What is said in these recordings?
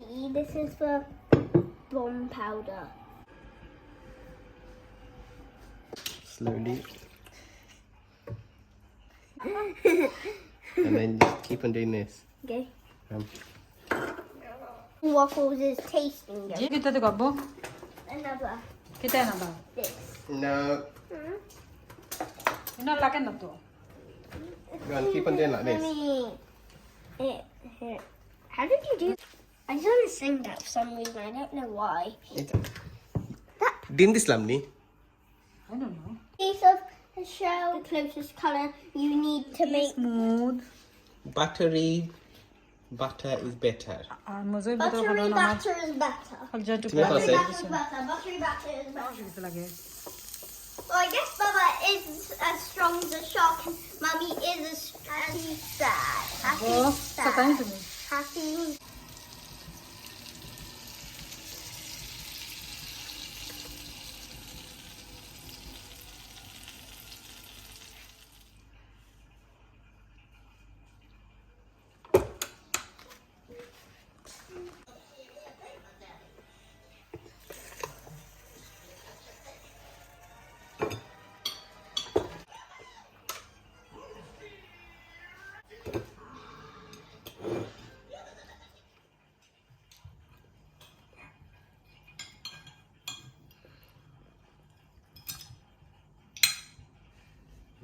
This is for bomb powder. Slowly. And then just keep on doing this. Okay. Um, Waffles is tasting good. Kita tu gabo. Another. Kita na ba? This. no. Ina lakan na to. Go on, keep on doing like this. How did you do? I just want to sing that for some reason. I don't know why. Din this lamni. I don't know. Piece of the shell, the closest color you need to make. Smooth. Buttery. Butter is better. Mujhe bhi to Buttery khalo na. batter is better. Alja tu Tumhe Buttery Say. batter is better. Buttery batter is better. kis lage. Well, I guess Baba is as strong as a shark, and Mummy is as sad. Happy, Oh, sad. sakain tu ni. Happy.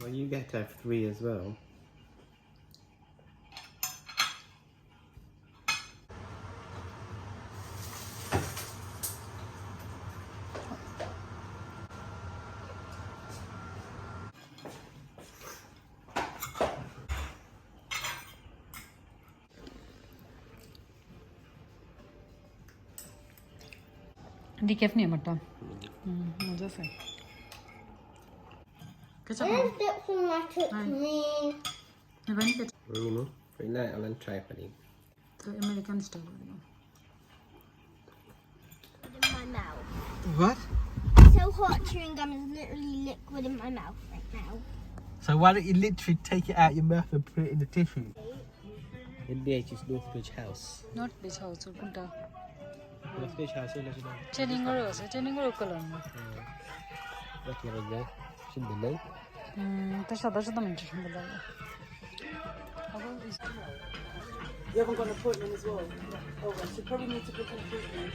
Well, you get to have 3 as well. Decaf ni mata. Mujhe se. Ketchup. Let's get some lettuce clean. Ni bani ketchup. No. Right now, I'll try for you. To American style. In my mouth. What? So hot, chewing gum is literally liquid in my mouth right now. So why don't you literally take it out your mouth and put it in the tissue? NBH is Northbridge House. Not beach house punta. Northbridge House, let's go. Training garo ase. Training garo kalan. What you have there? Should be low. Ta shada minute bala. You haven't got an appointment as well? Oh, well, so probably need to book an appointment.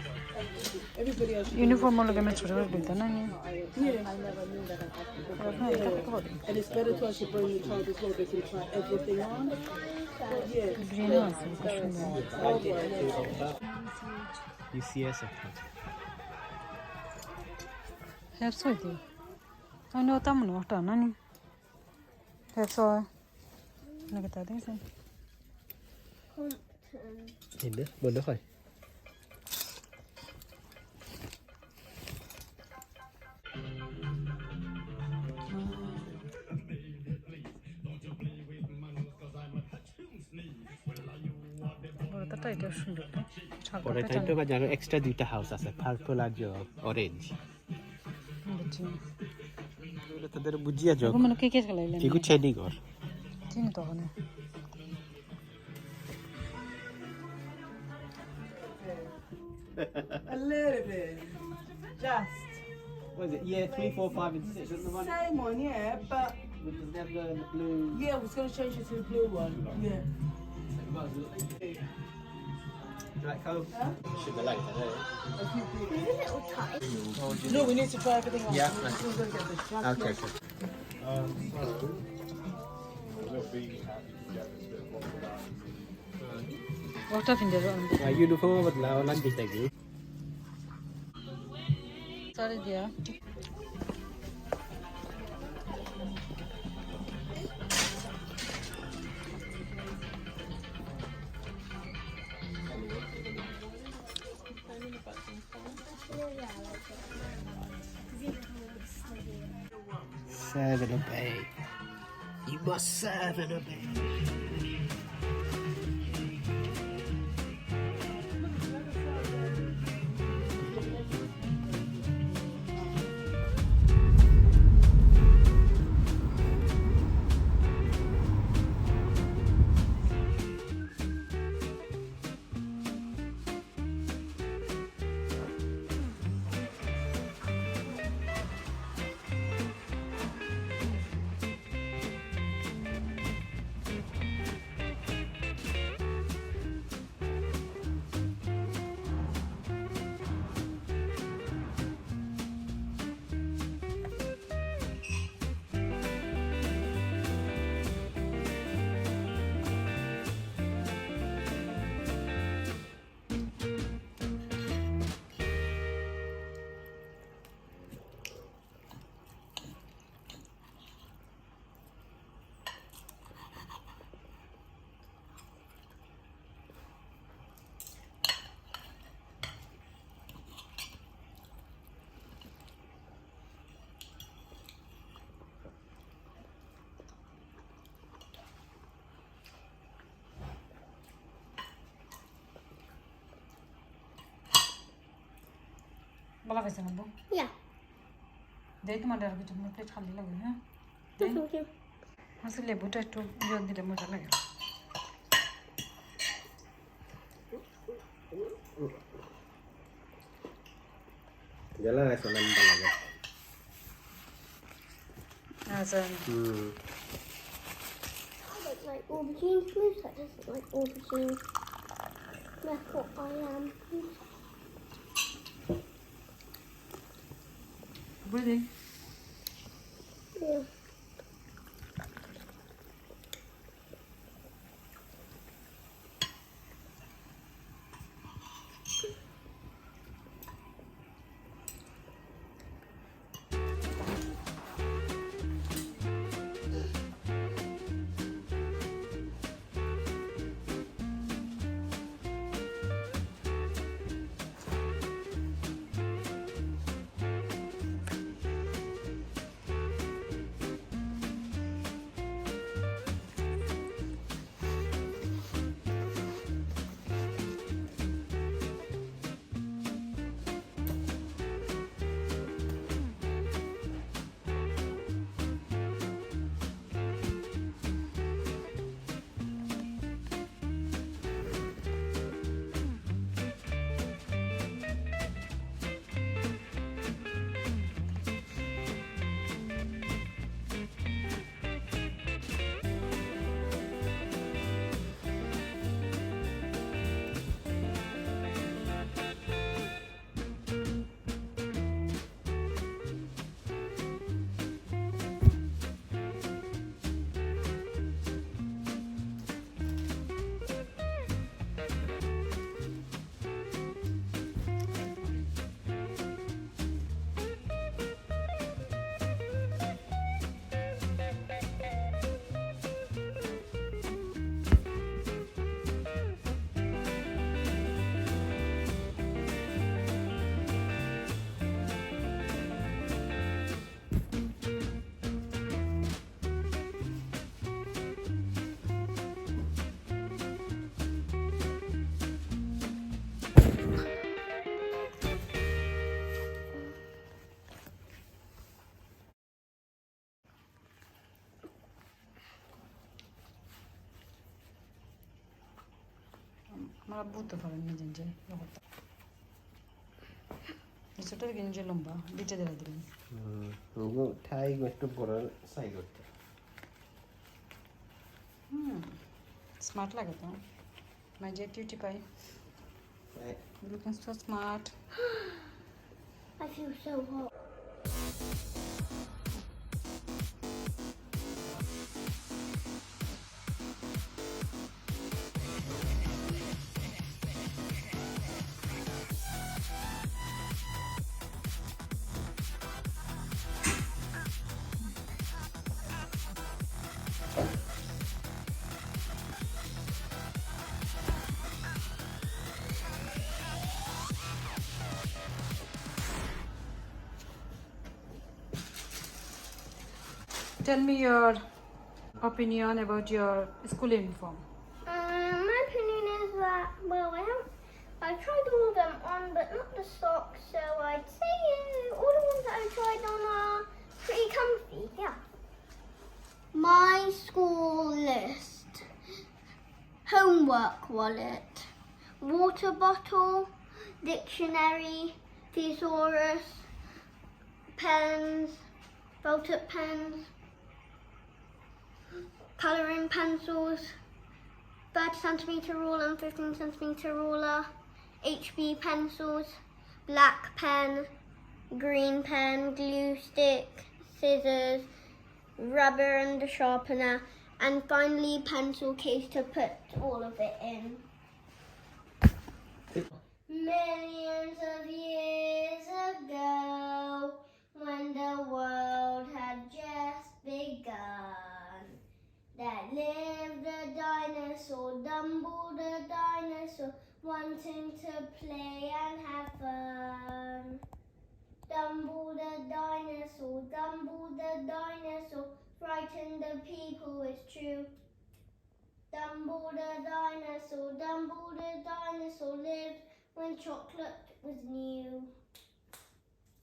Everybody else. Uniform lage मैं छोटा देता ना नहीं. Yeah, I never knew that happened. And it's better to actually bring your child as well. They can try everything on. But yeah. Green house. UCS, I think. Have so iti. I know tamu no ta na ni. Have so. Nagata din sen. Nhìn đó, bên đó thôi. Bora ta এটা সুন্দর না. পরে টাইমটা বা জানো extra 2টা house আছে purple আর orange বুঝছি. এটা তাদের বুঝিয়া যাও মানে কে কে খেলাইলেন? কি গুছে নি ঘর চিনি তো না. A little bit. Just. What is it? Yeah, 3, 4, 5 and 6 isn't the one? Same one, yeah, but With the zebra and the blue. yeah, I was going to change it to the blue one. Yeah. Right, come. Should be like that, It's a little tight. No, we need to try everything else. Yeah. We're going to get this just Okay. What of India? Uniform बदलाव ना दिखेगी. सारे दिया. Serve and obey. You must serve and obey. বলা পাইছে না Yeah. দেই তোমার আর কিছু প্লেট খালি লাগে হ্যাঁ Thank you. আসলে লেবুটা একটু জল দিলে মজা লাগে Jalan lah soalnya mentah lagi. আচ্ছা I don't like aubergine. Who's that doesn't like aubergine? That's what I am. বুঝলি Yeah. আমার আব্বু তো পারেন নিজে নিজে ব্যাপারটা ছোটো থেকে নিজে লম্বা দুইটা দেওয়া দিলেন Itu Thai itu boran sayur. Smart লাগে তো মাই যে cutie pie looking so smart I feel so hot. Tell me your opinion about your school uniform. My opinion is that, well, I tried all of them on, but not the socks, so I'd say all the ones that I tried on are pretty comfy, yeah. My school list: homework wallet, water bottle, dictionary, thesaurus, pens, felt-tip pens, colouring pencils, 30cm ruler and 15cm ruler, HB pencils, black pen, green pen, glue stick, scissors, rubber and a sharpener, and finally pencil case to put all of it in. Millions of years ago, when the world had just begun, that lived a dinosaur, Dumble the dinosaur, wanting to play and have fun. Dumble the dinosaur, frightened the people, it's true. Dumble the dinosaur lived when chocolate was new.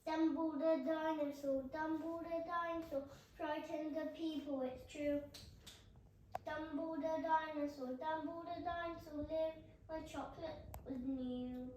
Dumble the dinosaur, frightened the people, it's true. Dumble the dinosaur, live when chocolate was new.